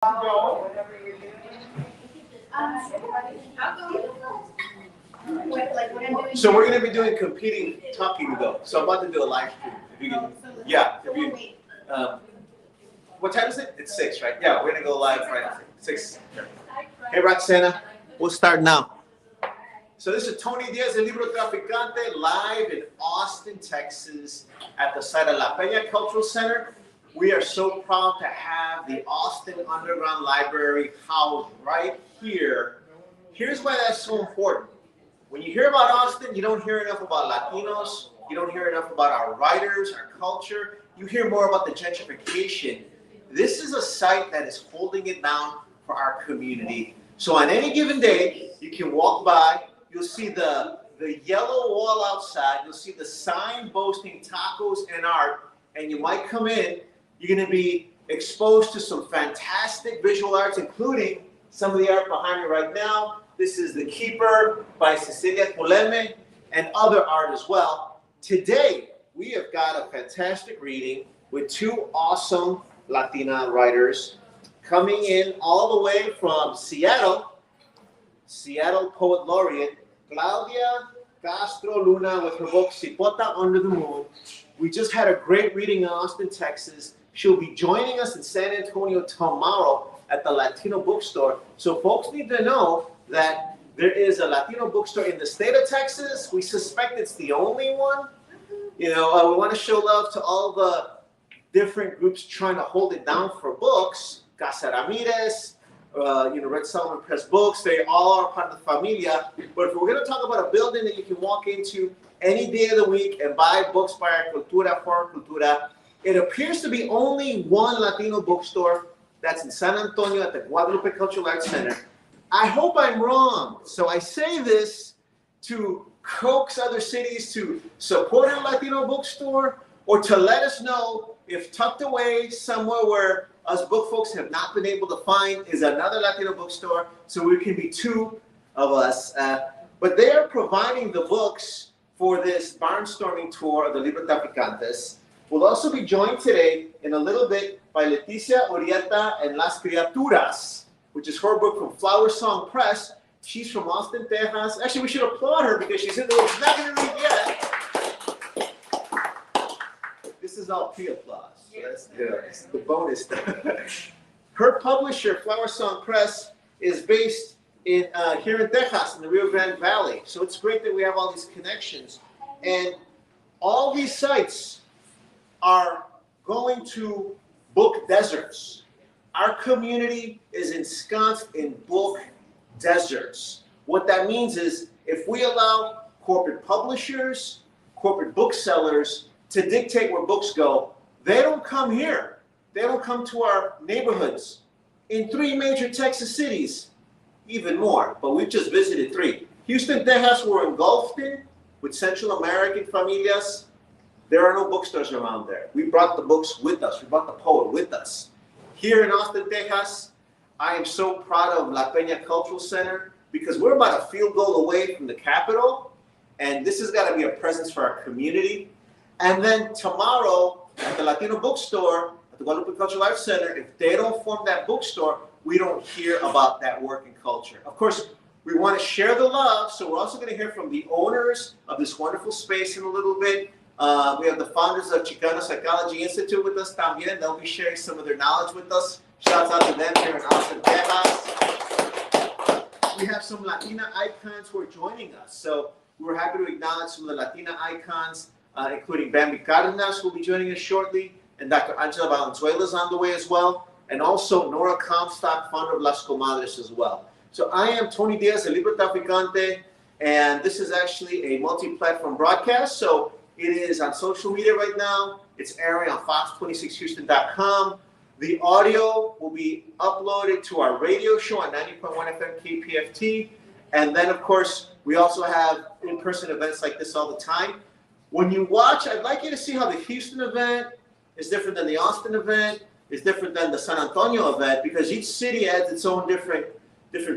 go. So we're going to be doing competing talking though. So I'm about to do a live stream. If you can, yeah. If you, what time is it? It's 6, right? Yeah, we're going to go live right after 6. Hey, Roxana, we'll start now. So this is Tony Diaz, the Libro Traficante, live in Austin, Texas, at the site of La Peña Cultural Center. We are so proud to have the Austin Underground Library housed right here. Here's why that's so important. When you hear about Austin, you don't hear enough about Latinos. You don't hear enough about our writers, our culture. You hear more about the gentrification. This is a site that is holding it down for our community. So on any given day, you can walk by. You'll see the yellow wall outside. You'll see the sign boasting tacos and art. And you might come in. You're going to be exposed to some fantastic visual arts, including some of the art behind me right now. This is The Keeper by Cecilia Puleme and other art as well. Today, we have got a fantastic reading with two awesome Latina writers coming in all the way from Seattle poet laureate Claudia Castro Luna with her book Cipota Under the Moon. We just had a great reading in Austin, Texas. She'll be joining us in San Antonio tomorrow at the Latino bookstore. So folks need to know that there is a Latino bookstore in the state of Texas. We suspect it's the only one. You know, we want to show love to all the different groups trying to hold it down for books. Casa Ramirez, Red Solomon Press Books, they all are part of the familia. But if we're going to talk about a building that you can walk into any day of the week and buy books by our cultura, for our cultura, it appears to be only one Latino bookstore. That's in San Antonio at the Guadalupe Cultural Arts Center. I hope I'm wrong. So I say this to coax other cities to support a Latino bookstore or to let us know if tucked away somewhere where us book folks have not been able to find is another Latino bookstore, so we can be two of us. But they are providing the books for this barnstorming tour of the Libro Traficantes. We'll also be joined today in a little bit by Leticia Urieta and Las Criaturas, which is her book from Flower Song Press. She's from Austin, Texas. Actually, we should applaud her because she's in the room. She's not going to read yet. This is all pre-applause. So that's the bonus stuff. Her publisher, Flower Song Press, is based in here in Texas, in the Rio Grande Valley. So it's great that we have all these connections. And all these sites are going to book deserts. Our community is ensconced in book deserts. What that means is if we allow corporate publishers, corporate booksellers to dictate where books go, they don't come here. They don't come to our neighborhoods. In 3 major Texas cities, even more, but we've just visited 3. Houston, Texas, we're engulfed in with Central American familias. There are no bookstores around there. We brought the books with us. We brought the poet with us. Here in Austin, Texas, I am so proud of La Peña Cultural Center because we're about a field goal away from the Capitol, and this has got to be a presence for our community. And then tomorrow at the Latino bookstore at the Guadalupe Cultural Arts Center, if they don't form that bookstore, we don't hear about that work and culture. Of course, we want to share the love, so we're also going to hear from the owners of this wonderful space in a little bit. We have the founders of Chicano Psychology Institute with us también. They'll be sharing some of their knowledge with us. Shouts out to them here in Austin, Texas. We have some Latina icons who are joining us. So we're happy to acknowledge some of the Latina icons, including Bambi Cardenas, who will be joining us shortly, and Dr. Angela Valenzuela is on the way as well, and also Nora Comstock, founder of Las Comadres as well. So I am Tony Diaz, the Libro Traficante, and this is actually a multi-platform broadcast. So it is on social media right now. It's airing on fox26houston.com. The audio will be uploaded to our radio show on 90.1 FM KPFT. And then, of course, we also have in-person events like this all the time. When you watch, I'd like you to see how the Houston event is different than the Austin event, is different than the San Antonio event, because each city adds its own different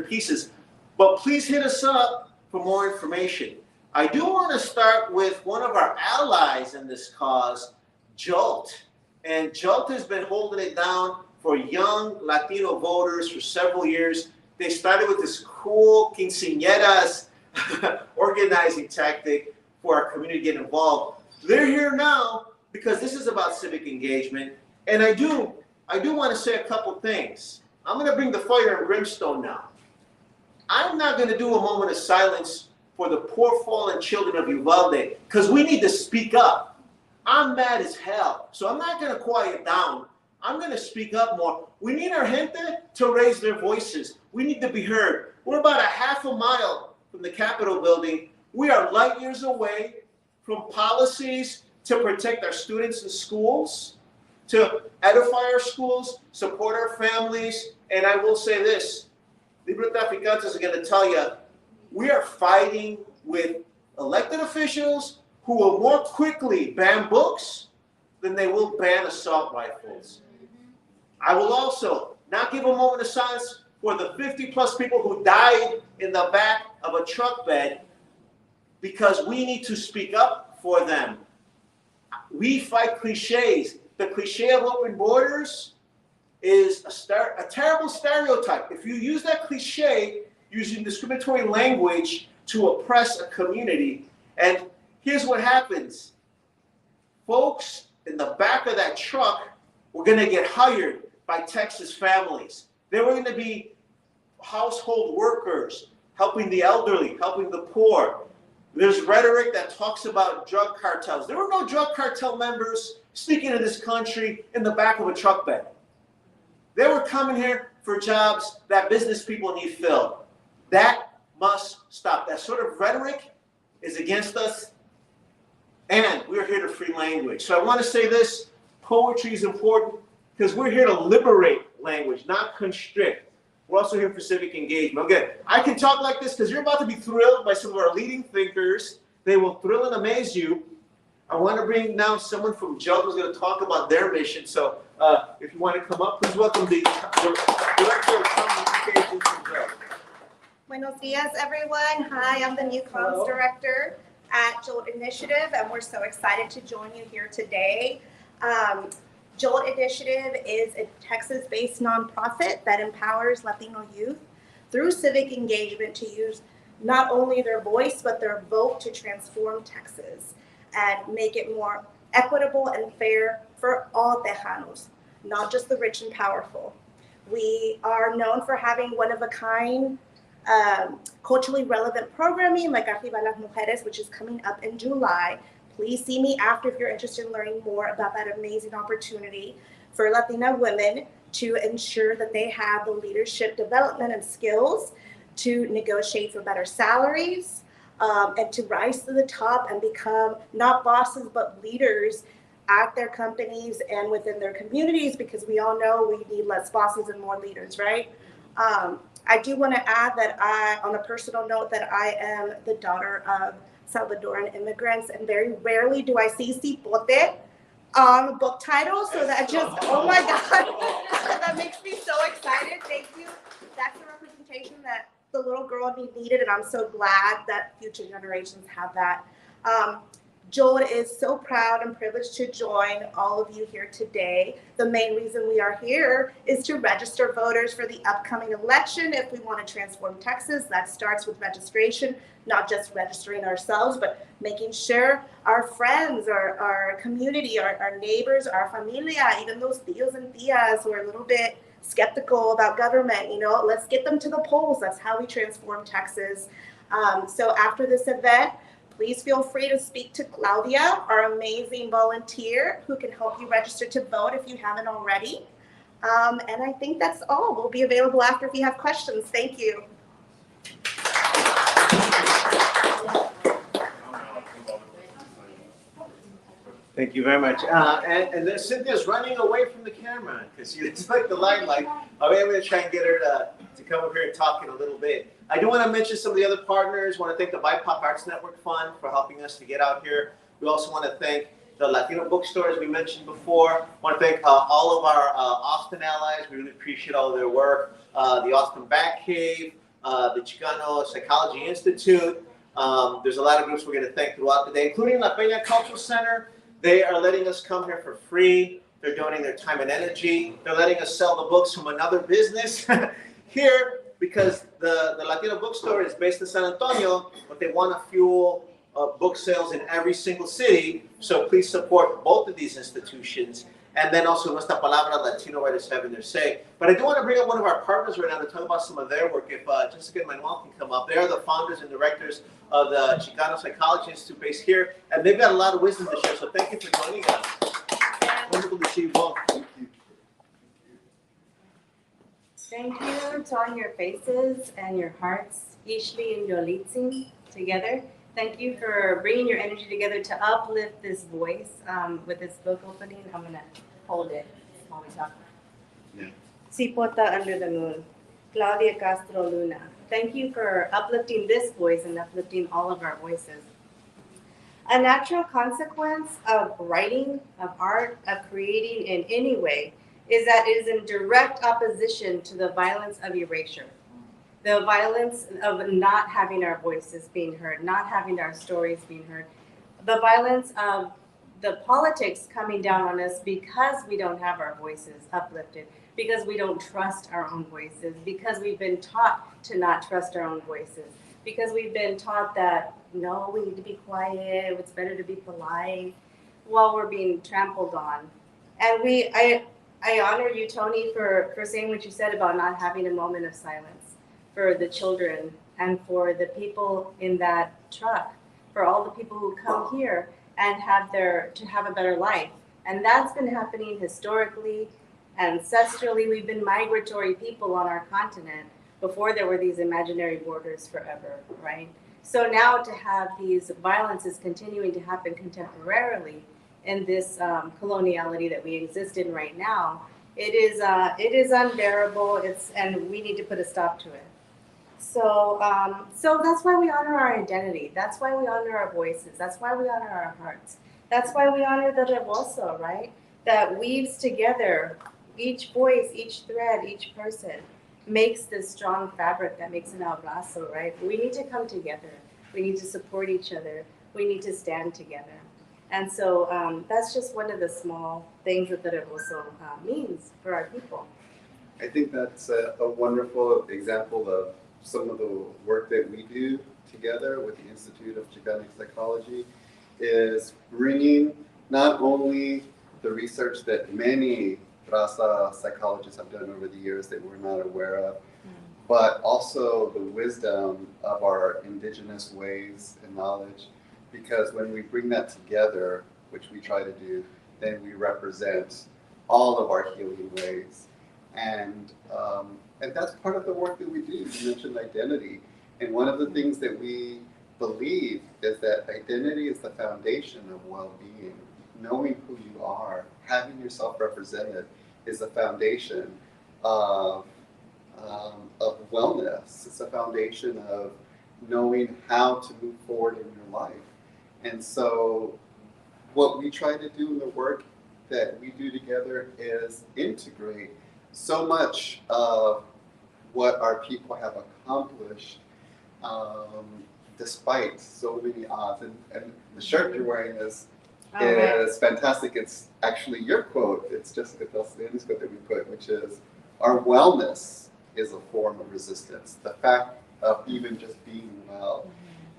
pieces. But please hit us up for more information. I do want to start with one of our allies in this cause, Jolt. And Jolt has been holding it down for young Latino voters for several years. They started with this cool quinceañeras organizing tactic for our community to get involved. They're here now because this is about civic engagement. And I do want to say a couple things. I'm going to bring the fire and brimstone now. I'm not going to do a moment of silence for the poor fallen children of Uvalde because we need to speak up. I'm mad as hell, so I'm not going to quiet down. I'm going to speak up more. We need our gente to raise their voices. We need to be heard. We're about a half a mile from the Capitol building. We are light years away from policies to protect our students in schools, to edify our schools, support our families. And I will say this, Libre Traficantes are going to tell you, we are fighting with elected officials who will more quickly ban books than they will ban assault rifles. I will also not give a moment of silence for the 50+ people who died in the back of a truck bed because we need to speak up for them. We fight cliches. The cliche of open borders is a terrible stereotype. If you use that cliche using discriminatory language to oppress a community, and here's what happens. Folks in the back of that truck were going to get hired by Texas families. They were going to be household workers, helping the elderly, helping the poor. There's rhetoric that talks about drug cartels. There were no drug cartel members sneaking into this country in the back of a truck bed. They were coming here for jobs that business people need filled. That must stop. That sort of rhetoric is against us, and we're here to free language. So I want to say this, poetry is important because we're here to liberate language, not constrict. We're also here for civic engagement. Okay, I can talk like this because you're about to be thrilled by some of our leading thinkers. They will thrill and amaze you. I want to bring now someone from JUG who's going to talk about their mission. So if you want to come up, please welcome the Director of Communications from JUG. Buenos dias, everyone. Hi, I'm the new comms director at Jolt Initiative, and we're so excited to join you here today. Jolt Initiative is a Texas-based nonprofit that empowers Latino youth through civic engagement to use not only their voice, but their vote to transform Texas and make it more equitable and fair for all Tejanos, not just the rich and powerful. We are known for having one-of-a-kind, culturally relevant programming like Arriba las Mujeres, which is coming up in July. Please see me after if you're interested in learning more about that amazing opportunity for Latina women to ensure that they have the leadership development and skills to negotiate for better salaries and to rise to the top and become not bosses but leaders at their companies and within their communities, because we all know we need less bosses and more leaders, right? I do want to add that on a personal note, that I am the daughter of Salvadoran immigrants, and very rarely do I see Cipota on the book title, so that just, oh my God, that makes me so excited. Thank you. That's the representation that the little girl needed, and I'm so glad that future generations have that. Jolt is so proud and privileged to join all of you here today. The main reason we are here is to register voters for the upcoming election. If we want to transform Texas, that starts with registration, not just registering ourselves, but making sure our friends, our community, our neighbors, our familia, even those tios and tias who are a little bit skeptical about government, let's get them to the polls. That's how we transform Texas. So after this event, please feel free to speak to Claudia, our amazing volunteer, who can help you register to vote if you haven't already. And I think that's all. We'll be available after if you have questions. Thank you. Thank you very much. And then Cynthia's running away from the camera because it's like the limelight. I'm going to try and get her to come over here and talk in a little bit. I do want to mention some of the other partners. I want to thank the BIPOC Arts Network Fund for helping us to get out here. We also want to thank the Latino bookstores we mentioned before. I want to thank all of our Austin allies. We really appreciate all of their work. The Austin Batcave, the Chicano Psychology Institute. There's a lot of groups we're going to thank throughout the day, including La Peña Cultural Center. They are letting us come here for free. They're donating their time and energy. They're letting us sell the books from another business here because the Latino bookstore is based in San Antonio, but they want to fuel book sales in every single city. So please support both of these institutions. And then also Nuestra Palabra, Latino writers having their say. But I do want to bring up one of our partners right now to talk about some of their work. If Jessica and Manuel can come up. They are the founders and directors of the Chicano Psychology Institute based here. And they've got a lot of wisdom to share. So thank you for joining us. Wonderful to see you both. Thank you. Thank you to all your faces and your hearts, Ishli and Yolitzin, together. Thank you for bringing your energy together to uplift this voice with this book opening. I'm going to hold it while we talk. Yeah. Cipota Under the Moon, Claudia Castro Luna. Thank you for uplifting this voice and uplifting all of our voices. A natural consequence of writing, of art, of creating in any way is that it is in direct opposition to the violence of erasure. The violence of not having our voices being heard, not having our stories being heard. The violence of the politics coming down on us because we don't have our voices uplifted, because we don't trust our own voices, because we've been taught to not trust our own voices, because we've been taught that, no, we need to be quiet, it's better to be polite, while we're being trampled on. And I honor you, Tony, for saying what you said about not having a moment of silence for the children and for the people in that truck, for all the people who come here and to have a better life. And that's been happening historically, ancestrally. We've been migratory people on our continent before there were these imaginary borders forever, right? So now to have these violences continuing to happen contemporarily in this coloniality that we exist in right now, it is unbearable. And we need to put a stop to it. So that's why we honor our identity. That's why we honor our voices. That's why we honor our hearts. That's why we honor the rebozo, right? That weaves together each voice, each thread, each person makes this strong fabric that makes an abrazo, right? We need to come together. We need to support each other. We need to stand together. And so that's just one of the small things that the rebozo means for our people. I think that's a wonderful example of some of the work that we do together with the Institute of Chicanic Psychology is bringing not only the research that many raza psychologists have done over the years that we're not aware of, but also the wisdom of our indigenous ways and knowledge, because when we bring that together, which we try to do, then we represent all of our healing ways. And that's part of the work that we do. You mentioned identity. And one of the things that we believe is that identity is the foundation of well-being. Knowing who you are, having yourself represented is the foundation of wellness. It's a foundation of knowing how to move forward in your life. And so what we try to do in the work that we do together is integrate so much of what our people have accomplished despite so many odds. And the shirt you're wearing is fantastic. It's actually your quote. It's Jessica Delciani's quote that we put, which is, our wellness is a form of resistance. The fact of even just being well.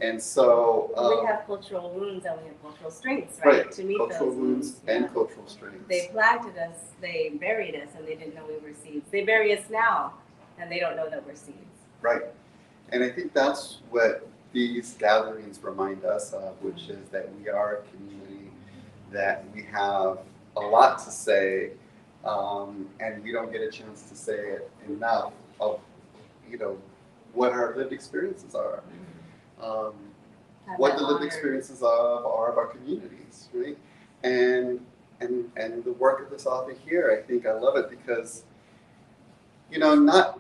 And so we have cultural wounds and we have cultural strengths, right? To meet cultural those wounds and cultural strengths. They planted us, they buried us, and they didn't know we were seeds. They bury us now, and they don't know that we're seeds. Right. And I think that's what these gatherings remind us of, which is that we are a community, that we have a lot to say, and we don't get a chance to say it enough of, what our lived experiences are. What the lived experiences are of our communities, right? And the work of this author here, I think I love it because, not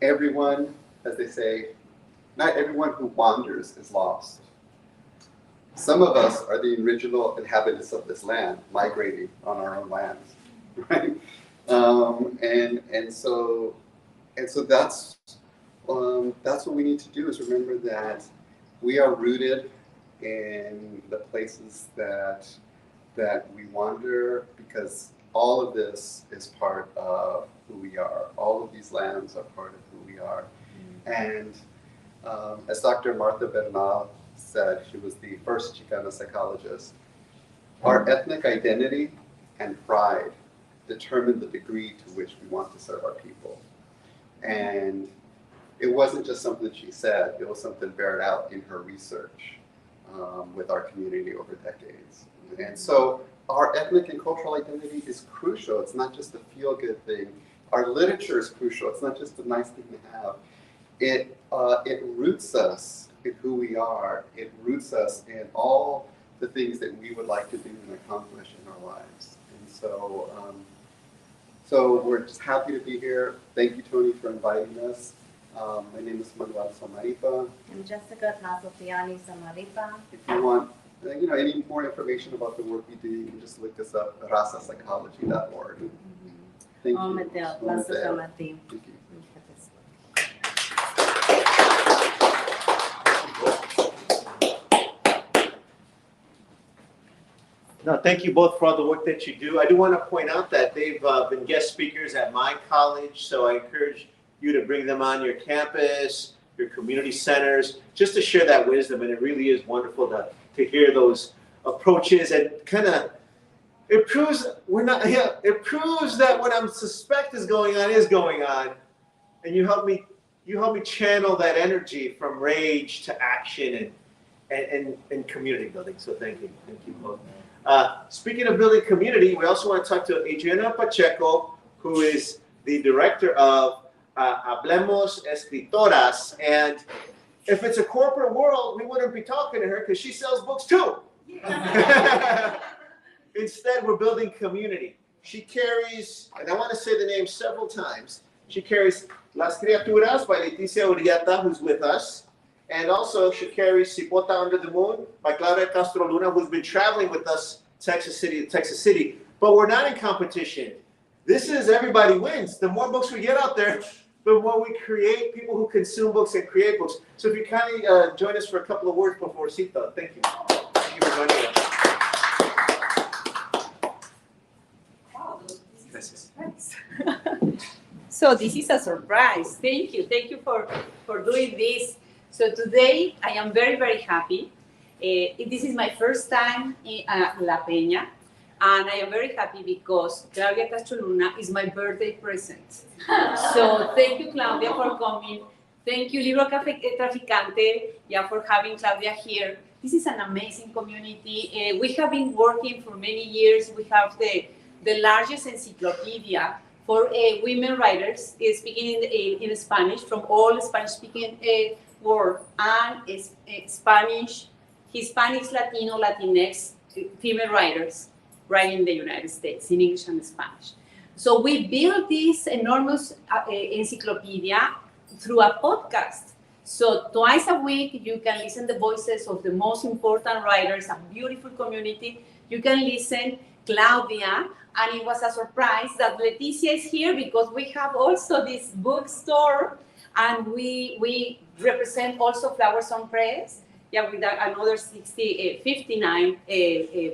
everyone, as they say, not everyone who wanders is lost. Some of us are the original inhabitants of this land, migrating on our own lands, right? And so that's what we need to do, is remember that we are rooted in the places that we wander, because all of this is part of who we are. All of these lands are part of who we are. And as Dr. Martha Bernal said, she was the first Chicana psychologist, our ethnic identity and pride determine the degree to which we want to serve our people. And it wasn't just something that she said, it was something bared out in her research with our community over decades. And so our ethnic and cultural identity is crucial. It's not just a feel-good thing. Our literature is crucial. It's not just a nice thing to have. It roots us in who we are. It roots us in all the things that we would like to do and accomplish in our lives. And so, so we're just happy to be here. Thank you, Tony, for inviting us. My name is Manuel Samaripa. I'm Jessica Tazotiani Samaripa. If you want any more information about the work we do, you can just look us up at rasapsychology.org. Thank you. Thank you. No, thank you both for all the work that you do. I do want to point out that they've been guest speakers at my college, so I encourage you to bring them on your campus, your community centers, just to share that wisdom. And it really is wonderful to hear those approaches, and kind of it proves it proves that what I'm suspect is going on, and you help me channel that energy from rage to action and community building. So thank you both. Speaking of building community, we also want to talk to Adriana Pacheco, who is the director of Hablemos Escritoras. And if it's a corporate world, we wouldn't be talking to her because she sells books too. Instead, we're building community. She carries, and I want to say the name several times, she carries Las Criaturas by Leticia Uriata, who's with us. And also she carries Cipota Under the Moon by Claudia Castro Luna, who's been traveling with us Texas City to Texas City. But we're not in competition. This is everybody wins. The more books we get out there, the more we create people who consume books and create books. So if you kindly join us for a couple of words before Cita. Thank you. Thank you for joining us. So this is a surprise. Thank you for doing this. So today I am very, very happy. This is my first time in La Peña, and I am very happy because Claudia Castro Luna is my birthday present. So thank you, Claudia, for coming. Thank you, Libro Traficante, for having Claudia here. This is an amazing community. We have been working for many years. We have the largest encyclopedia for women writers speaking in Spanish from all Spanish-speaking world, and Spanish, Hispanics, Latino, Latinx female writers writing in the United States in English and Spanish. So we built this enormous encyclopedia through a podcast. So twice a week, you can listen to the voices of the most important writers, a beautiful community. You can listen Claudia, and it was a surprise that Leticia is here because we have also this bookstore, and we represent also Flowers on Press, with another 59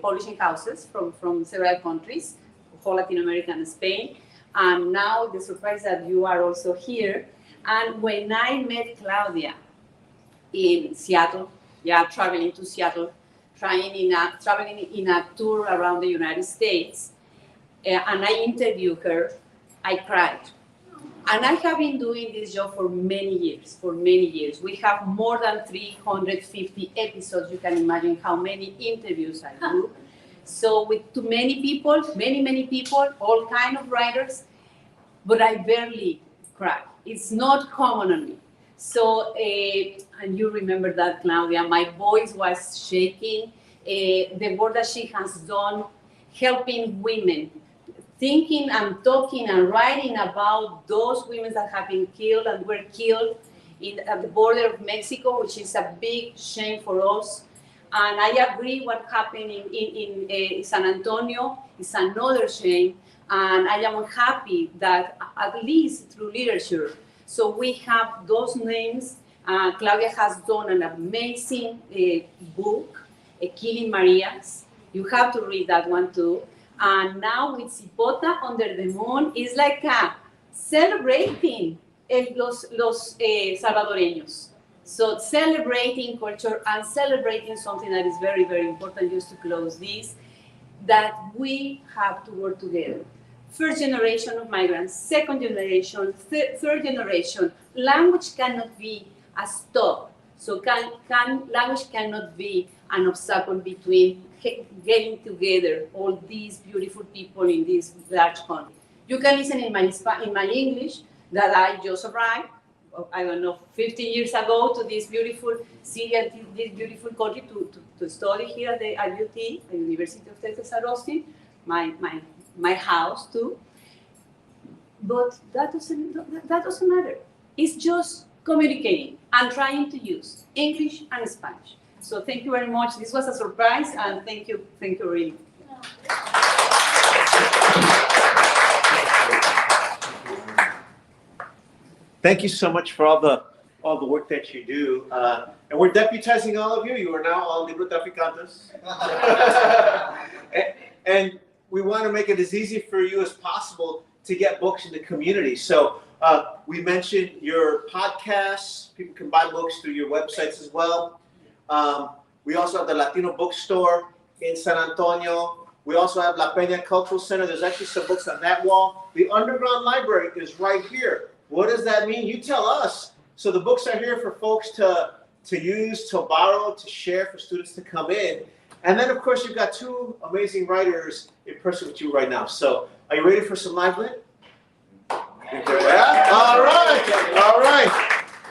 publishing houses from several countries, whole Latin America and Spain. And now the surprise that you are also here. And when I met Claudia in Seattle, traveling to Seattle, traveling in a tour around the United States, and I interviewed her, I cried. And I have been doing this job for many years. We have more than 350 episodes. You can imagine how many interviews I do. So with too many people, many people, all kind of writers, but I barely cry. It's not common on me. So, and you remember that, Claudia, my voice was shaking. The work that she has done, helping women, thinking and talking and writing about those women that have been killed and were killed at the border of Mexico, which is a big shame for us. And I agree what happened in San Antonio is another shame. And I am happy that at least through literature, so we have those names. Claudia has done an amazing book, Killing Marias. You have to read that one too. And now with Cipota under the moon, it's like celebrating los salvadoreños. So celebrating culture and celebrating something that is very, very important, just to close this, that we have to work together. First generation of migrants, second generation, third generation. Language cannot be a stop. So language cannot be an obstacle between getting together all these beautiful people in this large country. You can listen in my English that I just arrived, I don't know, 15 years ago to this beautiful city and this beautiful country to study here at the UT, the University of Texas at Austin, my house too. But that doesn't matter. It's just communicating and trying to use English and Spanish. So thank you very much. This was a surprise, and thank you really. Thank you so much for all the work that you do. And we're deputizing all of you. You are now all Libro Traficantes. and we want to make it as easy for you as possible to get books in the community. So we mentioned your podcasts. People can buy books through your websites as well. We also have the Latino bookstore in San Antonio. We also have La Peña Cultural Center. There's actually some books on that wall. The underground library is right here. What does that mean? You tell us. So the books are here for folks to use, to borrow, to share, for students to come in. And then, of course, you've got two amazing writers in person with you right now. So are you ready for some live lit? Yeah? All right.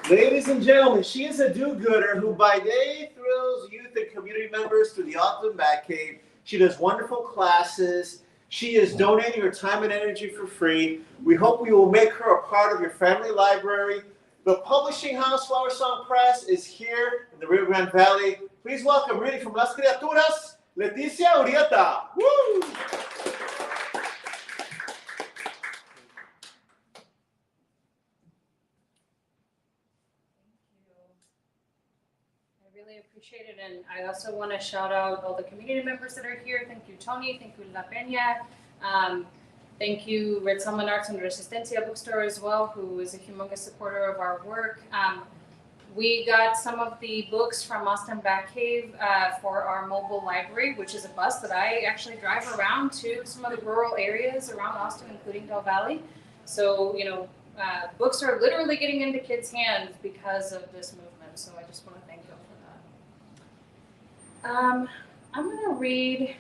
Ladies and gentlemen, she is a do-gooder who by day thrills youth and community members through the Autumn Batcave. She does wonderful classes. She is donating her time and energy for free. We hope we will make her a part of your family library. The publishing house, Flower Song Press, is here in the Rio Grande Valley. Please welcome, reading from Las Criaturas, Leticia Urieta. Woo! Really appreciate it, and I also want to shout out all the community members that are here. Thank you, Tony. Thank you, La Peña. Thank you, Red Salmon Arts and Resistencia Bookstore as well, who is a humongous supporter of our work. We got some of the books from Austin Batcave for our mobile library, which is a bus that I actually drive around to some of the rural areas around Austin, including Del Valle. So, books are literally getting into kids' hands because of this movement. So I just want to thank them for that. I'm going to read,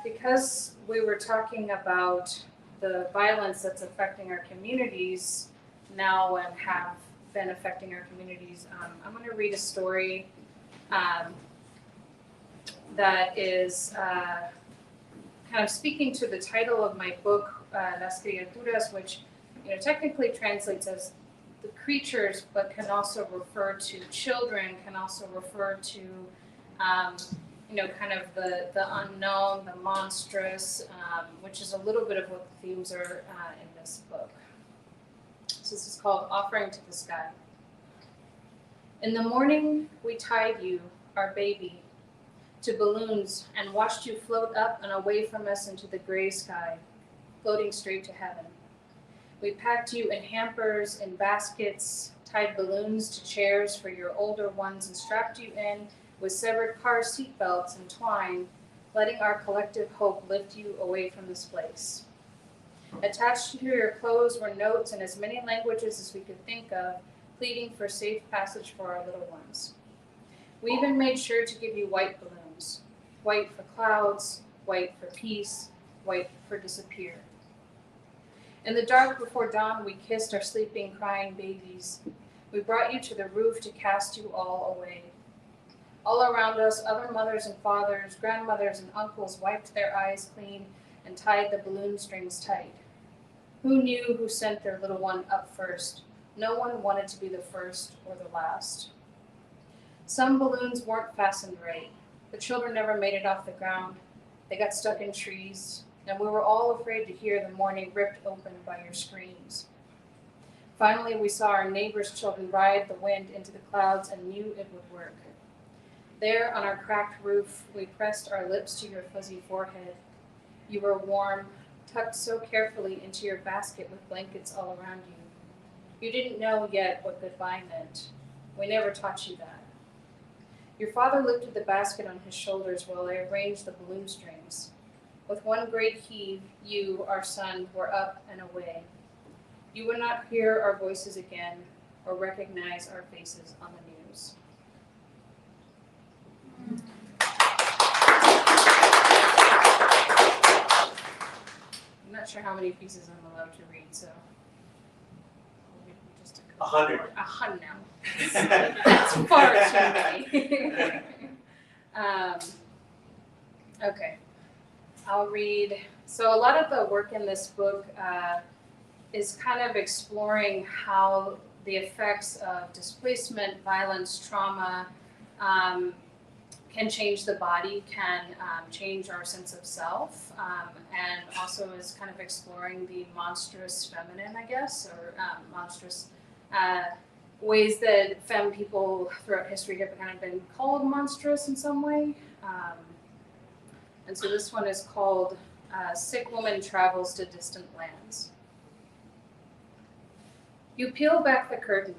because we were talking about the violence that's affecting our communities now and have been affecting our communities. I'm going to read a story that is kind of speaking to the title of my book, Las Criaturas, which technically translates as the creatures, but can also refer to children, can also refer to kind of the unknown, the monstrous, which is a little bit of what the themes are in this book. So this is called Offering to the Sky. In the morning, we tied you, our baby, to balloons and watched you float up and away from us into the gray sky, floating straight to heaven. We packed you in hampers, in baskets, tied balloons to chairs for your older ones, and strapped you in with severed car seat belts and twine, letting our collective hope lift you away from this place. Attached to your clothes were notes in as many languages as we could think of, pleading for safe passage for our little ones. We even made sure to give you white balloons, white for clouds, white for peace, white for disappear. In the dark before dawn, we kissed our sleeping, crying babies. We brought you to the roof to cast you all away. All around us, other mothers and fathers, grandmothers and uncles wiped their eyes clean and tied the balloon strings tight. Who knew who sent their little one up first? No one wanted to be the first or the last. Some balloons weren't fastened right. The children never made it off the ground. They got stuck in trees, and we were all afraid to hear the morning ripped open by your screams. Finally, we saw our neighbors' children ride the wind into the clouds and knew it would work. There on our cracked roof, we pressed our lips to your fuzzy forehead, You were warm, tucked so carefully into your basket with blankets all around you. You didn't know yet what goodbye meant. We never taught you that. Your father lifted the basket on his shoulders while I arranged the balloon strings. With one great heave, you, our son, were up and away. You would not hear our voices again or recognize our faces on the news. I'm not sure how many pieces I'm allowed to read, so I'll read just a couple. 100. 100 now. That's far too many. Okay, I'll read. So a lot of the work in this book is kind of exploring how the effects of displacement, violence, trauma can change the body, can change our sense of self, and also is kind of exploring the monstrous feminine, I guess, or monstrous ways that femme people throughout history have kind of been called monstrous in some way. And so this one is called Sick Woman Travels to Distant Lands. You peel back the curtain.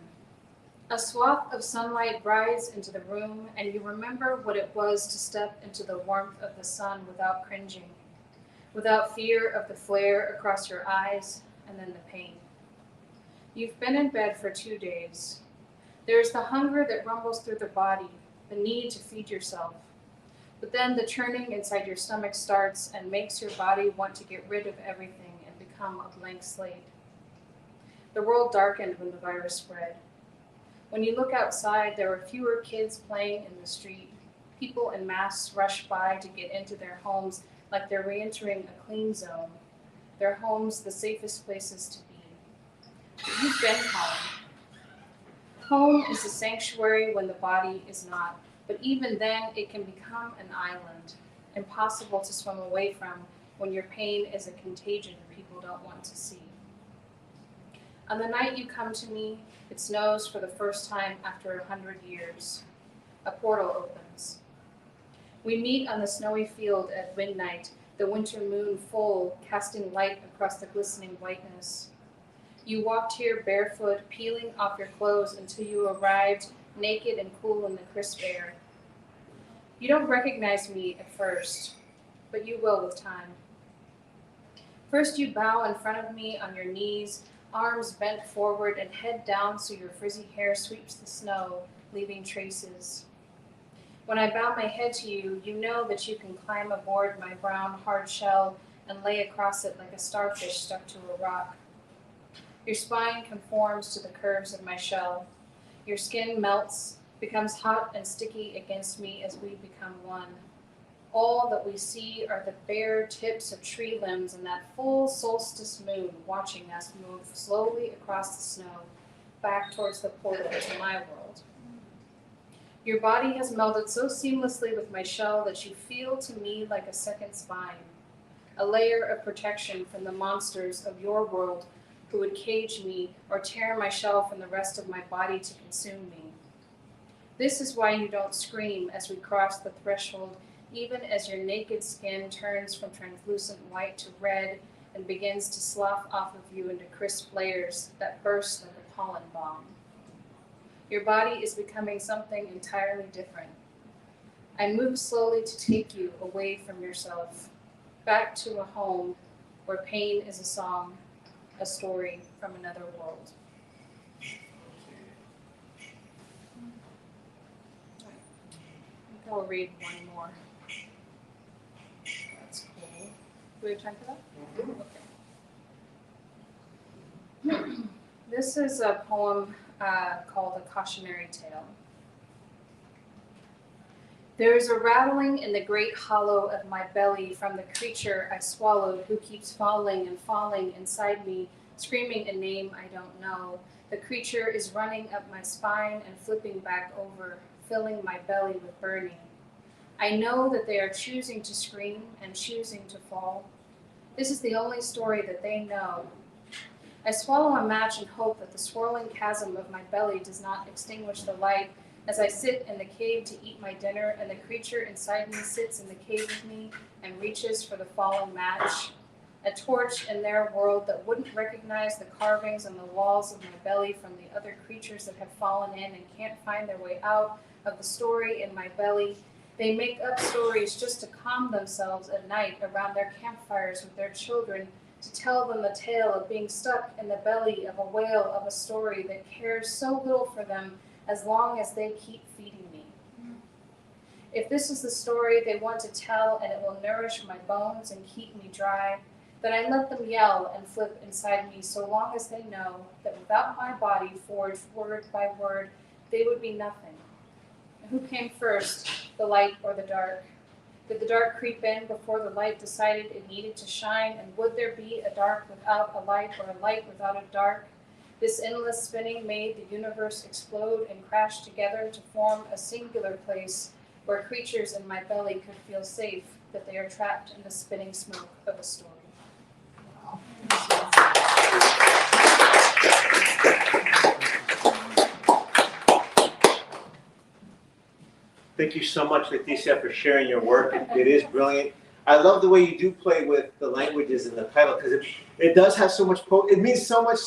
A swath of sunlight rises into the room, and you remember what it was to step into the warmth of the sun without cringing, without fear of the flare across your eyes and then the pain. You've been in bed for 2 days. There's the hunger that rumbles through the body, the need to feed yourself. But then the churning inside your stomach starts and makes your body want to get rid of everything and become a blank slate. The world darkened when the virus spread. When you look outside, there were fewer kids playing in the street. People in masks rush by to get into their homes like they're re-entering a clean zone. Their homes, the safest places to be. But you've been home. Home is a sanctuary when the body is not, but even then it can become an island, impossible to swim away from when your pain is a contagion people don't want to see. On the night you come to me, it snows for the first time after 100 years. A portal opens. We meet on the snowy field at midnight, the winter moon full, casting light across the glistening whiteness. You walked here barefoot, peeling off your clothes until you arrived naked and cool in the crisp air. You don't recognize me at first, but you will with time. First you bow in front of me on your knees, arms bent forward and head down so your frizzy hair sweeps the snow, leaving traces. When I bow my head to you, you know that you can climb aboard my brown hard shell and lay across it like a starfish stuck to a rock. Your spine conforms to the curves of my shell. Your skin melts, becomes hot and sticky against me as we become one. All that we see are the bare tips of tree limbs and that full solstice moon watching us move slowly across the snow, back towards the portal to my world. Your body has melded so seamlessly with my shell that you feel to me like a second spine, a layer of protection from the monsters of your world who would cage me or tear my shell from the rest of my body to consume me. This is why you don't scream as we cross the threshold, even as your naked skin turns from translucent white to red and begins to slough off of you into crisp layers that burst like a pollen bomb. Your body is becoming something entirely different. I move slowly to take you away from yourself, back to a home where pain is a song, a story from another world. I'll read one more. That's cool. Do we have time for that? Okay. This is a poem called A Cautionary Tale. There is a rattling in the great hollow of my belly from the creature I swallowed who keeps falling and falling inside me, screaming a name I don't know. The creature is running up my spine and flipping back over, filling my belly with burning. I know that they are choosing to scream and choosing to fall. This is the only story that they know. I swallow a match and hope that the swirling chasm of my belly does not extinguish the light As I sit in the cave to eat my dinner, and the creature inside me sits in the cave with me and reaches for the fallen match. A torch in their world that wouldn't recognize the carvings on the walls of my belly from the other creatures that have fallen in and can't find their way out of the story in my belly. They make up stories just to calm themselves at night around their campfires with their children, to tell them the tale of being stuck in the belly of a whale of a story that cares so little for them as long as they keep feeding me. If this is the story they want to tell and it will nourish my bones and keep me dry, then I let them yell and flip inside me so long as they know that without my body forged word by word, they would be nothing. Who came first, the light or the dark? Did the dark creep in before the light decided it needed to shine? And would there be a dark without a light or a light without a dark? This endless spinning made the universe explode and crash together to form a singular place where creatures in my belly could feel safe, that they are trapped in the spinning smoke of a story. Thank you so much, Leticia, for sharing your work. It is brilliant. I love the way you do play with the languages in the title, because it does have so much, it means so much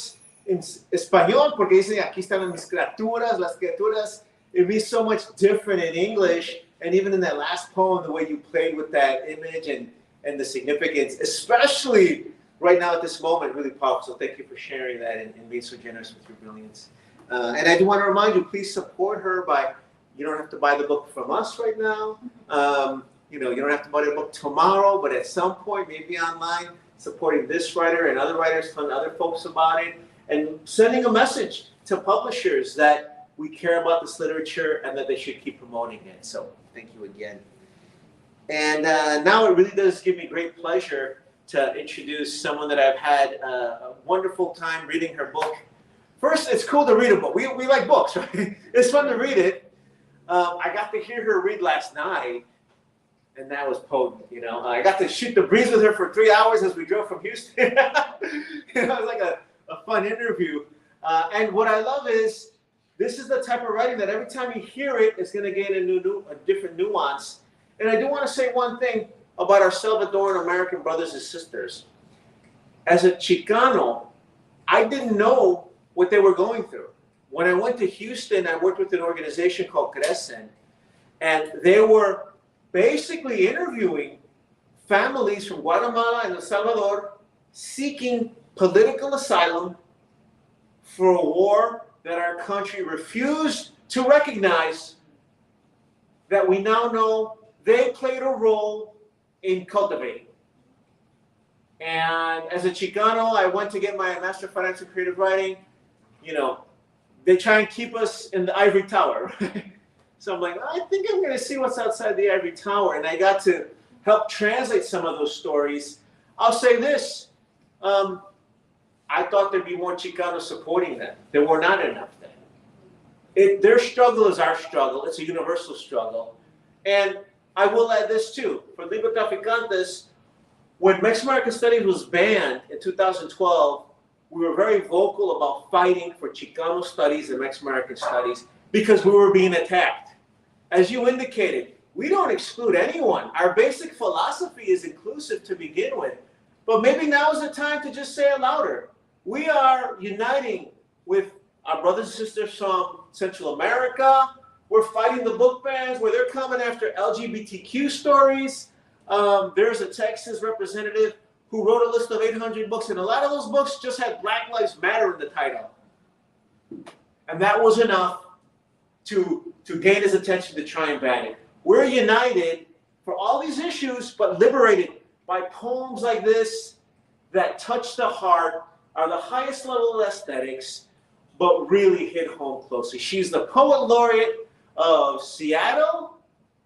in español, porque dice, aquí están mis criaturas, las criaturas. It means so much different in English, and even in that last poem, the way you played with that image and the significance, especially right now at this moment, really powerful. So thank you for sharing that and being so generous with your brilliance. And I do want to remind you, please support her by, you don't have to buy the book from us right now. You don't have to buy the book tomorrow, but at some point, maybe online, supporting this writer and other writers, telling other folks about it, and sending a message to publishers that we care about this literature and that they should keep promoting it. So thank you again. And now it really does give me great pleasure to introduce someone that I've had a wonderful time reading her book. First, it's cool to read a book. We like books, right? It's fun to read it. I got to hear her read last night, and that was potent. I got to shoot the breeze with her for 3 hours as we drove from Houston. It was like a fun interview. And what I love is this is the type of writing that every time you hear it, it's going to gain a different nuance. And I do want to say one thing about our Salvadoran American brothers and sisters. As a Chicano, I didn't know what they were going through. When I went to Houston, I worked with an organization called Crecen, and they were basically interviewing families from Guatemala and El Salvador seeking political asylum for a war that our country refused to recognize, that we now know they played a role in cultivating. And as a Chicano, I went to get my Master of Finance and Creative Writing. They try and keep us in the ivory tower. So I'm like, I think I'm going to see what's outside the ivory tower. And I got to help translate some of those stories. I'll say this. I thought there'd be more Chicanos supporting them. There were not enough then. Their struggle is our struggle. It's a universal struggle. And I will add this too. For Libre Traficantes, when Mexican American Studies was banned in 2012, we were very vocal about fighting for Chicano studies and Mexican American studies because we were being attacked. As you indicated, we don't exclude anyone. Our basic philosophy is inclusive to begin with. But maybe now is the time to just say it louder. We are uniting with our brothers and sisters from Central America. We're fighting the book bans where they're coming after LGBTQ stories. There's a Texas representative who wrote a list of 800 books, and a lot of those books just had Black Lives Matter in the title. And that was enough to gain his attention to try and ban it. We're united for all these issues, but liberated by poems like this that touch the heart, are the highest level of aesthetics, but really hit home closely. She's the poet laureate of Seattle,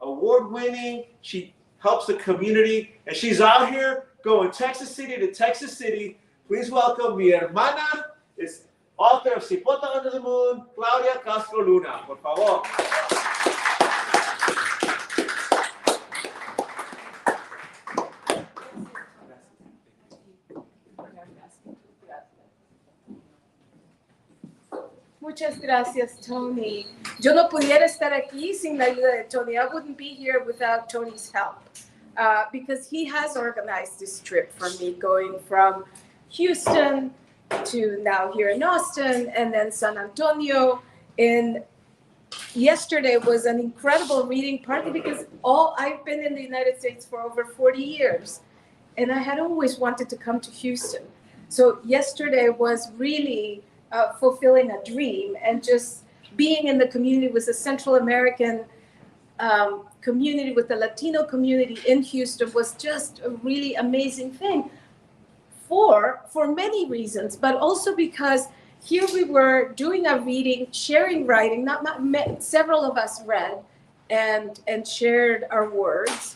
award-winning. She helps the community, and she's out here going Texas City to Texas City. Please welcome mi hermana, is author of Cipota Under the Moon, Claudia Castro Luna. Por favor. Muchas gracias, Tony. Yo no pudiera estar aquí sin la ayuda de Tony. I wouldn't be here without Tony's help because he has organized this trip for me, going from Houston to now here in Austin and then San Antonio. And yesterday was an incredible reading, partly because I've been in the United States for over 40 years, and I had always wanted to come to Houston. So yesterday was really fulfilling a dream, and just being in the community with the Central American community, with the Latino community in Houston, was just a really amazing thing for many reasons, but also because here we were doing a reading, sharing writing, several of us read and shared our words.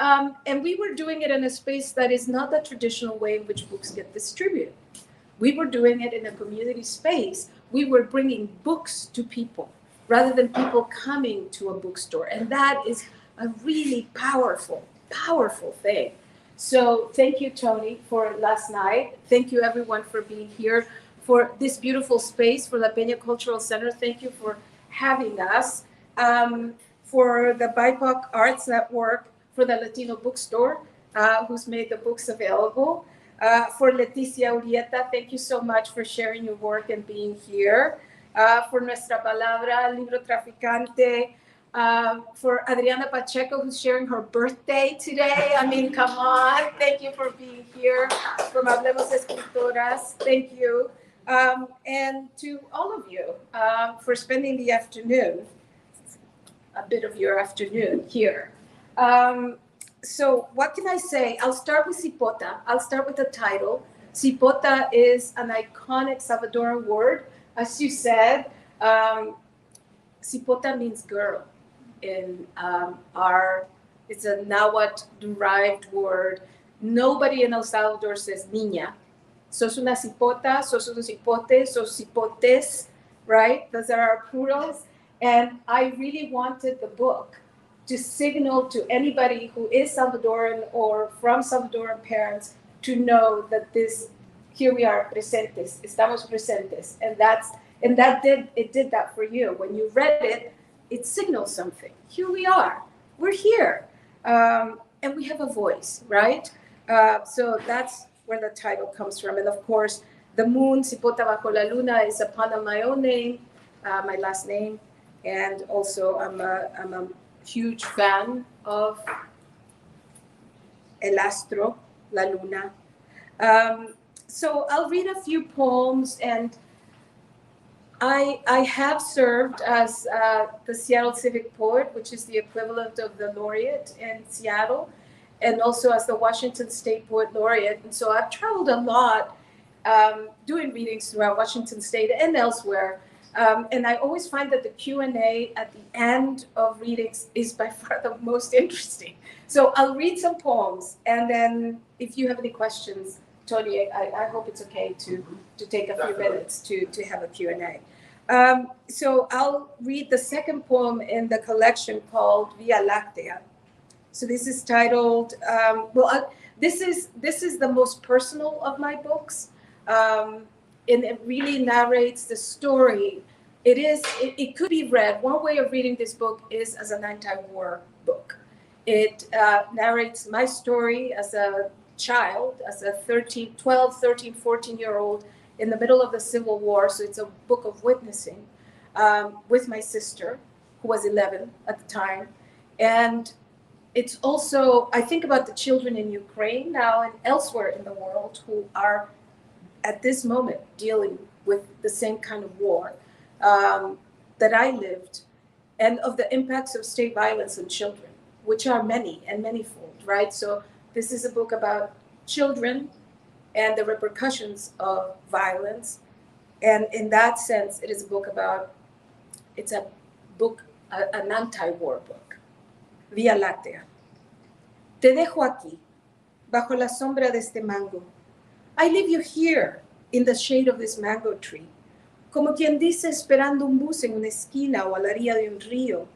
And we were doing it in a space that is not the traditional way in which books get distributed. We were doing it in a community space. We were bringing books to people rather than people coming to a bookstore. And that is a really powerful, powerful thing. So thank you, Tony, for last night. Thank you, everyone, for being here, for this beautiful space, for the Peña Cultural Center. Thank you for having us. For the BIPOC Arts Network, for the Latino Bookstore, who's made the books available. For Leticia Urieta, thank you so much for sharing your work and being here. For Nuestra Palabra, Libro Traficante, for Adriana Pacheco, who's sharing her birthday today. I mean, come on. Thank you for being here. From Hablemos Escritoras, thank you. And to all of you for spending the afternoon, a bit of your afternoon here. So what can I say? I'll start with Cipota. I'll start with the title. Cipota is an iconic Salvadoran word. As you said, Cipota means girl. It's a Nahuatl-derived word. Nobody in El Salvador says niña. Sos una cipota, sos un cipote, sos cipotes, right? Those are our plurals. And I really wanted the book to signal to anybody who is Salvadoran or from Salvadoran parents to know that here we are, presentes, estamos presentes. And it did that for you. When you read it, it signals something. Here we are, we're here. And we have a voice, right? So that's where the title comes from. And of course, the moon, Cipota bajo la luna, is a pun on my own name, my last name. And also I'm a huge fan of El Astro, La Luna. So I'll read a few poems, and I have served as the Seattle Civic Poet, which is the equivalent of the laureate in Seattle, and also as the Washington State Poet Laureate. And so I've traveled a lot doing readings throughout Washington State and elsewhere. And I always find that the Q&A at the end of readings is by far the most interesting. So I'll read some poems, and then if you have any questions, Tony, I hope it's okay to take a few minutes to have a Q&A. So I'll read the second poem in the collection called Via Láctea. So this is titled, this is the most personal of my books. And it really narrates the story. It could be read, one way of reading this book is as an anti-war book. It narrates my story as a child, as a 12, 13, 14-year-old in the middle of the Civil War. So it's a book of witnessing with my sister, who was 11 at the time. And it's also, I think about the children in Ukraine now and elsewhere in the world who are at this moment dealing with the same kind of war that I lived, and of the impacts of state violence on children, which are many and manifold, right? So this is a book about children and the repercussions of violence. And in that sense, it is a book an anti-war book. Via Láctea. Te dejo aquí, bajo la sombra de este mango. I leave you here, in the shade of this mango tree, como quien dice esperando un bus en una esquina o a la orilla de un río.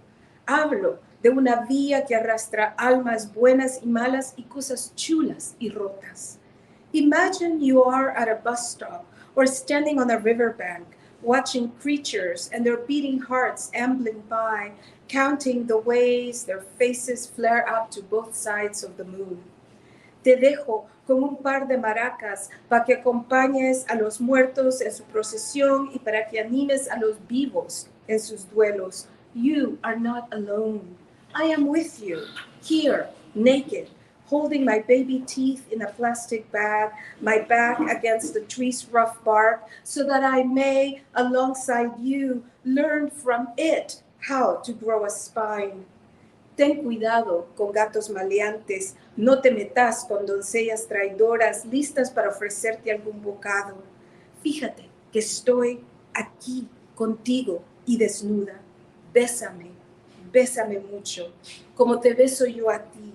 Hablo de una vía que arrastra almas buenas y malas y cosas chulas y rotas. Imagine you are at a bus stop or standing on a riverbank, watching creatures and their beating hearts ambling by, counting the ways their faces flare up to both sides of the moon. Te dejo con un par de maracas para que acompañes a los muertos en su procesión y para que animes a los vivos en sus duelos. You are not alone. I am with you, here, naked, holding my baby teeth in a plastic bag, my back against the tree's rough bark, so that I may, alongside you, learn from it how to grow a spine. Ten cuidado con gatos maleantes, no te metas con doncellas traidoras listas para ofrecerte algún bocado. Fíjate que estoy aquí contigo y desnuda. Bésame, bésame mucho, como te beso yo a ti.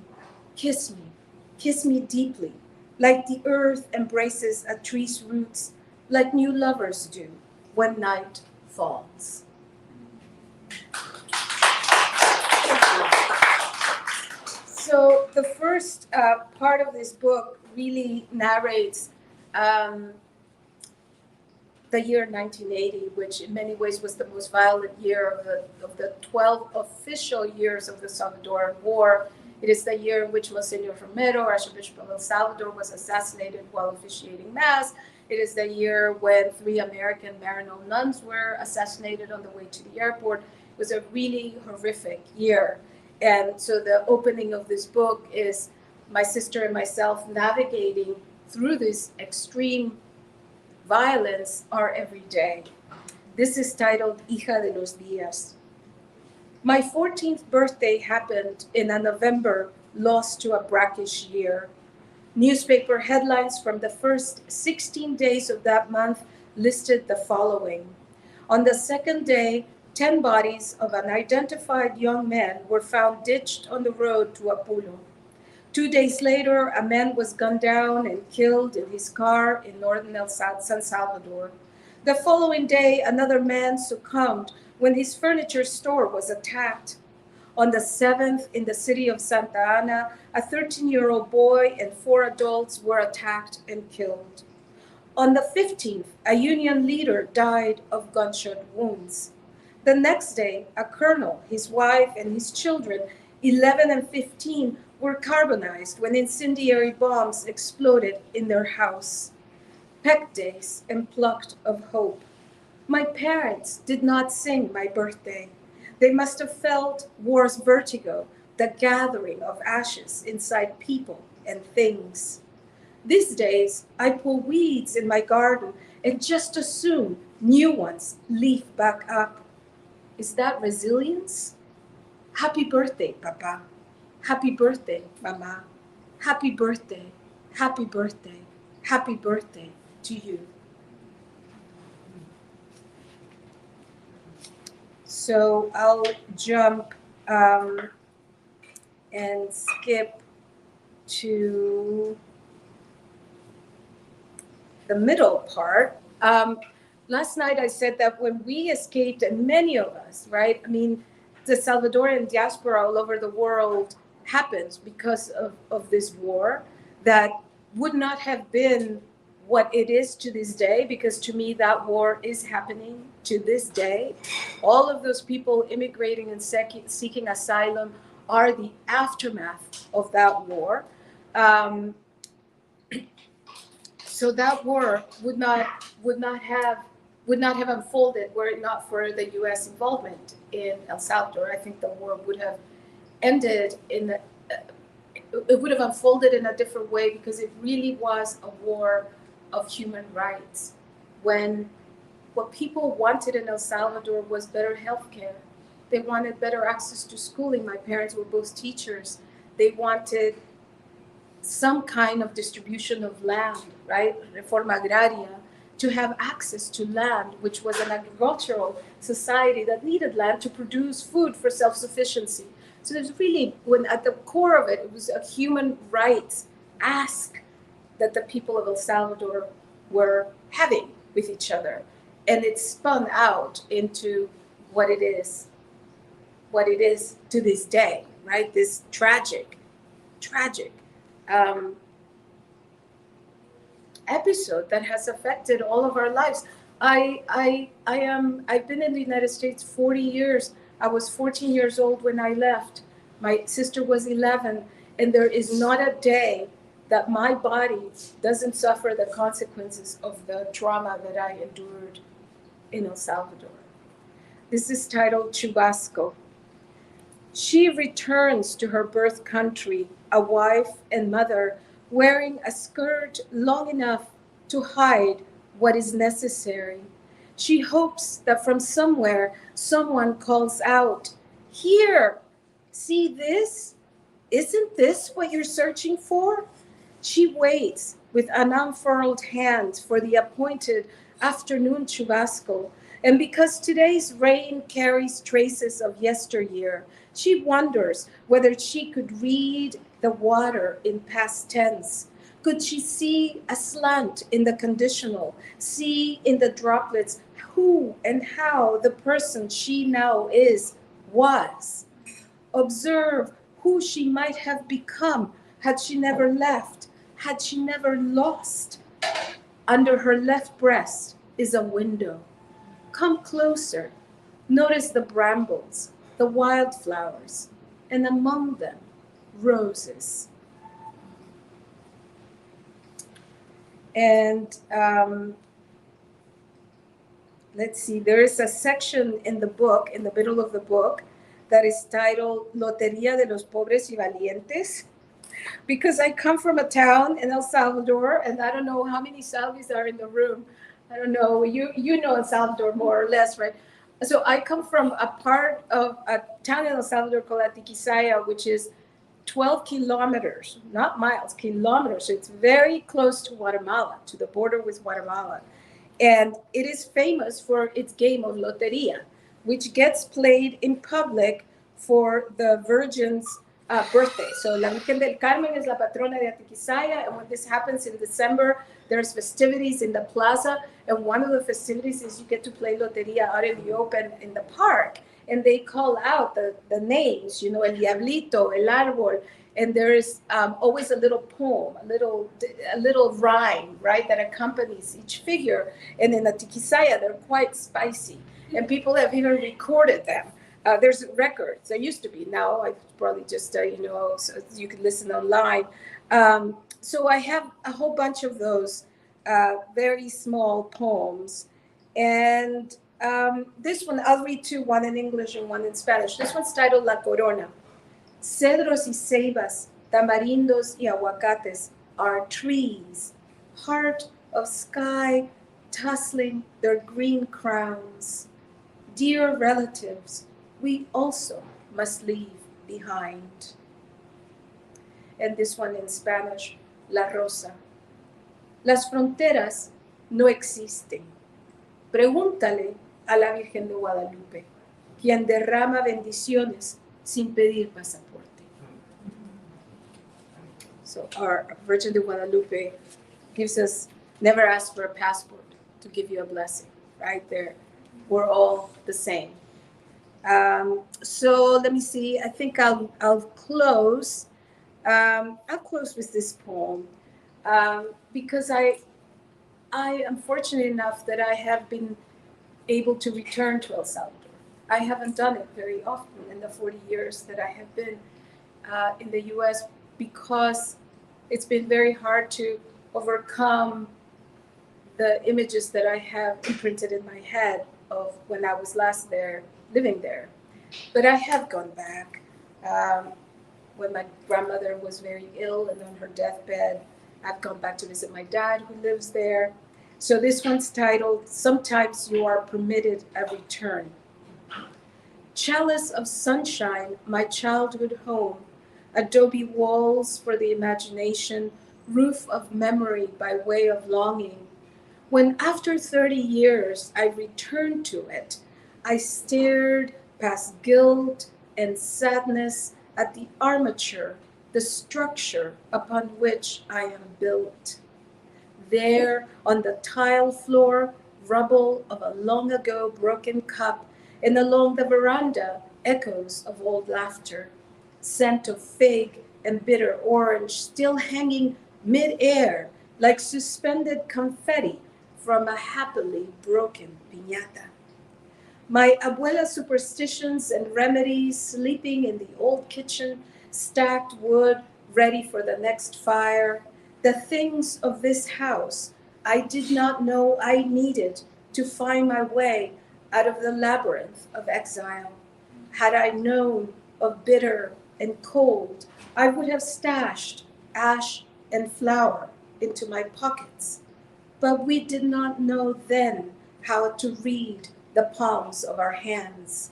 Kiss me deeply, like the earth embraces a tree's roots, like new lovers do when night falls. So the first part of this book really narrates the year 1980, which in many ways was the most violent year of the 12 official years of the Salvadoran War. It is the year in which Monsignor Romero, Archbishop of El Salvador, was assassinated while officiating Mass. It is the year when 3 American Maryknoll nuns were assassinated on the way to the airport. It was a really horrific year. And so the opening of this book is my sister and myself navigating through this extreme violence our everyday. This is titled Hija de los Diaz. My 14th birthday happened in a November lost to a brackish year. Newspaper headlines from the first 16 days of that month listed the following. On the second day, 10 bodies of unidentified young men were found ditched on the road to Apulo. 2 days later, a man was gunned down and killed in his car in northern San Salvador. The following day, another man succumbed when his furniture store was attacked. On the 7th, in the city of Santa Ana, a 13-year-old boy and 4 adults were attacked and killed. On the 15th, a union leader died of gunshot wounds. The next day, a colonel, his wife, and his children, 11 and 15, were carbonized when incendiary bombs exploded in their house. Peck days and plucked of hope. My parents did not sing my birthday. They must have felt war's vertigo, the gathering of ashes inside people and things. These days, I pull weeds in my garden and just as soon new ones leaf back up. Is that resilience? Happy birthday, Papa. Happy birthday, Mama. Happy birthday, happy birthday, happy birthday to you. So I'll jump and skip to the middle part. Last night I said that when we escaped, and many of us, right? I mean, the Salvadoran diaspora all over the world happened because of this war that would not have been what it is to this day, because to me that war is happening to this day. All of those people immigrating and seeking asylum are the aftermath of that war. So that war would not have unfolded were it not for the U.S. involvement in El Salvador. I think the war would have ended it would have unfolded in a different way, because it really was a war of human rights. When what people wanted in El Salvador was better healthcare. They wanted better access to schooling. My parents were both teachers. They wanted some kind of distribution of land, right? Reforma agraria, to have access to land, which was an agricultural society that needed land to produce food for self-sufficiency. So there's really, when at the core of it, it was a human rights ask that the people of El Salvador were having with each other. And it spun out into what it is to this day, right? This tragic episode that has affected all of our lives. I've been in the United States 40 years. I was 14 years old when I left. My sister was 11, and there is not a day that my body doesn't suffer the consequences of the trauma that I endured in El Salvador. This is titled Chubasco. She returns to her birth country, a wife and mother, wearing a skirt long enough to hide what is necessary. She hopes that from somewhere someone calls out, "Here, see this? Isn't this what you're searching for?" She waits with an unfurled hand for the appointed afternoon chubasco. And because today's rain carries traces of yesteryear, she wonders whether she could read the water in past tense. Could she see a slant in the conditional, see in the droplets who and how the person she now is was? Observe who she might have become had she never left, had she never lost. Under her left breast is a window. Come closer. Notice the brambles, the wildflowers, and among them, roses. And let's see, there is a section in the book, in the middle of the book, that is titled Lotería de los Pobres y Valientes, because I come from a town in El Salvador, and I don't know how many Salvis are in the room. I don't know, you know El Salvador more or less, right? So I come from a part of a town in El Salvador called Atiquizaya, which is 12 kilometers, not miles, kilometers. So it's very close to Guatemala, to the border with Guatemala. And it is famous for its game of Lotería, which gets played in public for the Virgin's birthday. So La Virgen del Carmen is la patrona de Atiquizaya, and when this happens in December, there's festivities in the plaza, and one of the festivities is you get to play Lotería out in the open in the park, and they call out the names, you know, El Diablito, El Árbol, and there is always a little poem, a little rhyme, right, that accompanies each figure, and in Atiquizaya, they're quite spicy, and people have even recorded them. There's records. There used to be. Now I probably just, so you can listen online. So I have a whole bunch of those very small poems. And this one, I'll read two, one in English and one in Spanish. This one's titled La Corona. Cedros y ceibas, tamarindos y aguacates are trees, heart of sky, tussling their green crowns. Dear relatives, we also must leave behind. And this one in Spanish, La Rosa. Las fronteras no existen. Pregúntale a la Virgen de Guadalupe, quien derrama bendiciones sin pedir pasaporte. So our Virgin de Guadalupe gives us, never ask for a passport to give you a blessing, right there. We're all the same. So let me see. I think I'll close. I'll close with this poem because I am fortunate enough that I have been able to return to El Salvador. I haven't done it very often in the 40 years that I have been in the U.S. because it's been very hard to overcome the images that I have imprinted in my head of when I was last there, living there. But I have gone back. When my grandmother was very ill and on her deathbed, I've gone back to visit my dad who lives there. So this one's titled, Sometimes You Are Permitted a Return. Chalice of sunshine, my childhood home, adobe walls for the imagination, roof of memory by way of longing. When after 30 years I returned to it, I stared past guilt and sadness at the armature, the structure upon which I am built. There on the tile floor, rubble of a long ago broken cup, and along the veranda, echoes of old laughter, scent of fig and bitter orange still hanging mid-air like suspended confetti from a happily broken piñata. My abuela's superstitions and remedies, sleeping in the old kitchen, stacked wood ready for the next fire, the things of this house I did not know I needed to find my way out of the labyrinth of exile. Had I known of bitter and cold, I would have stashed ash and flour into my pockets. But we did not know then how to read the palms of our hands.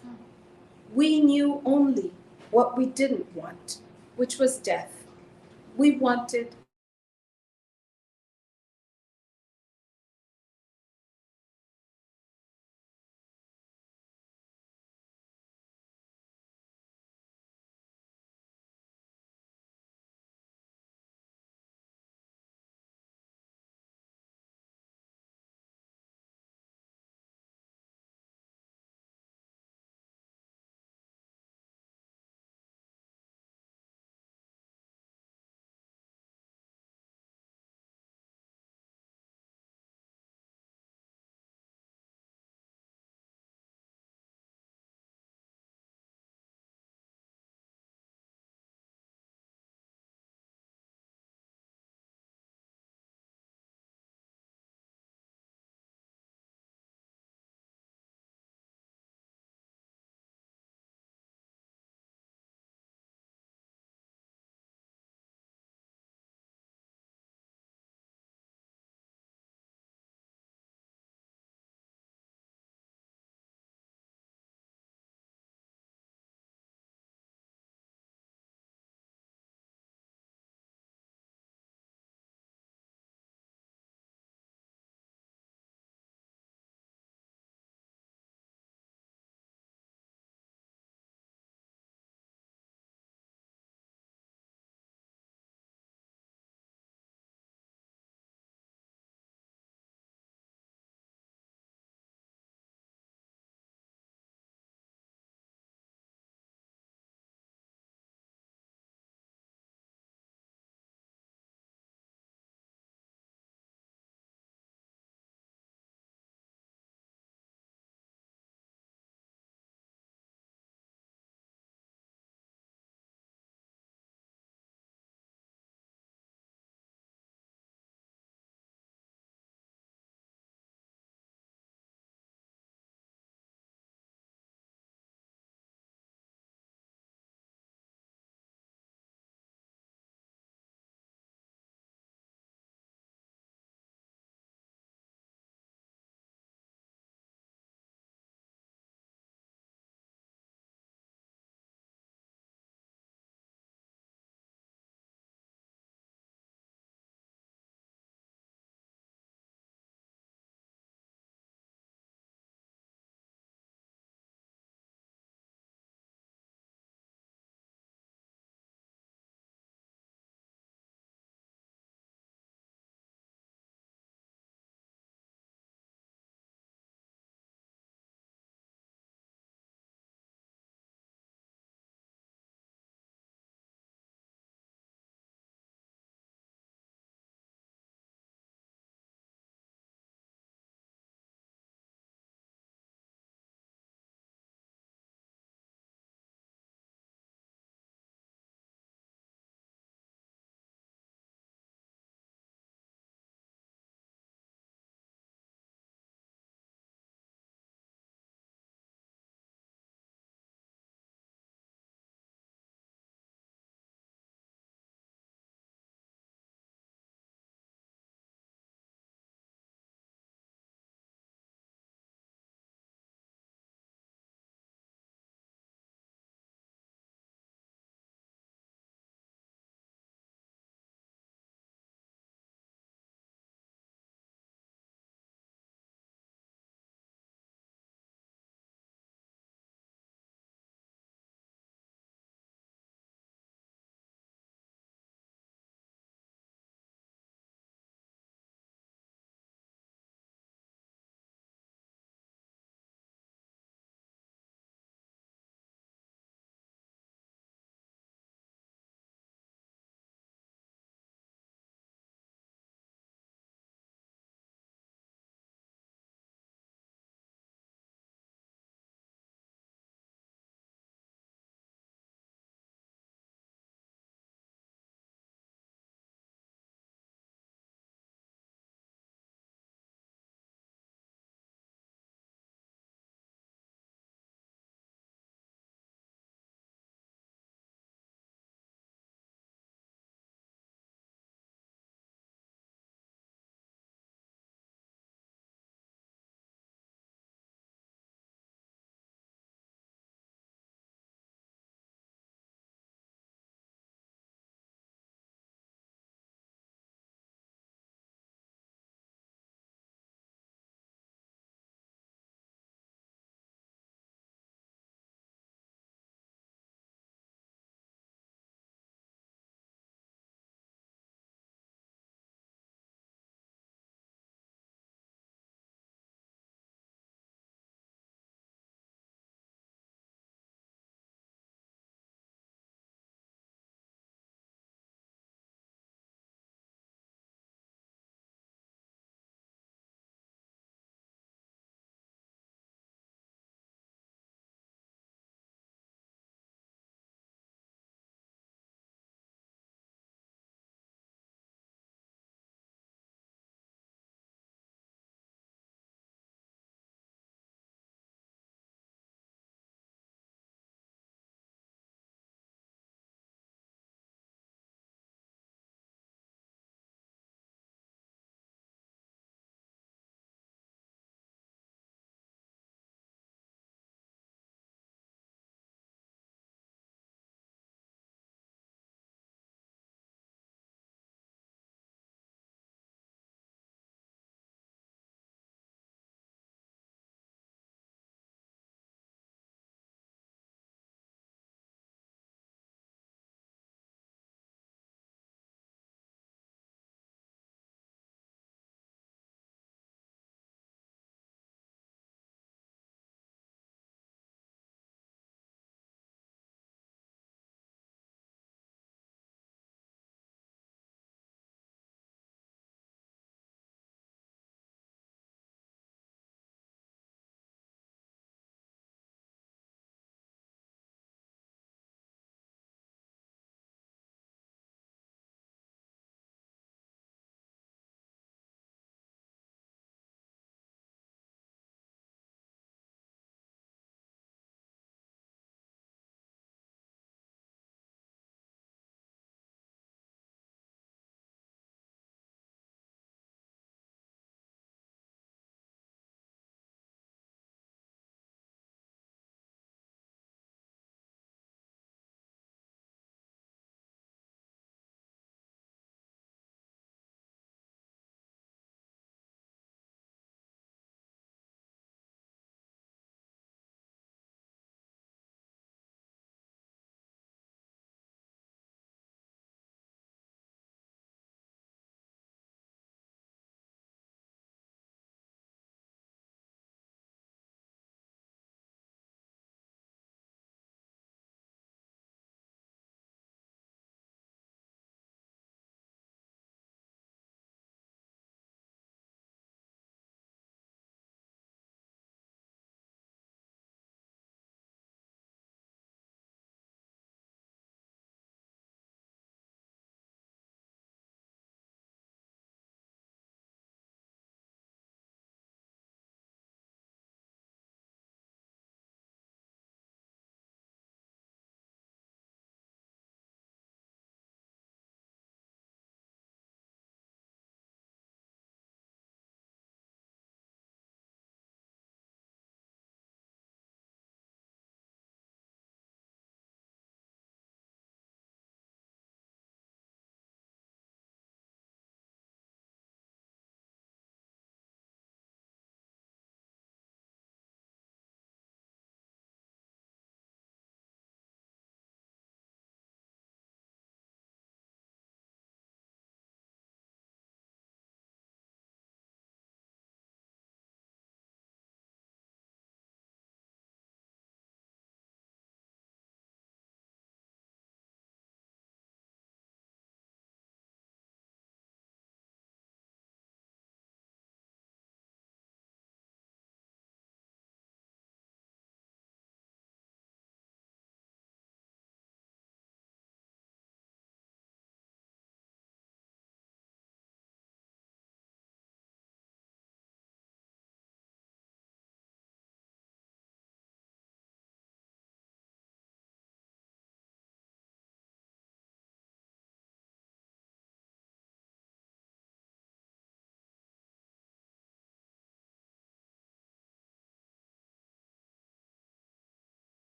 We knew only what we didn't want, which was death. We wanted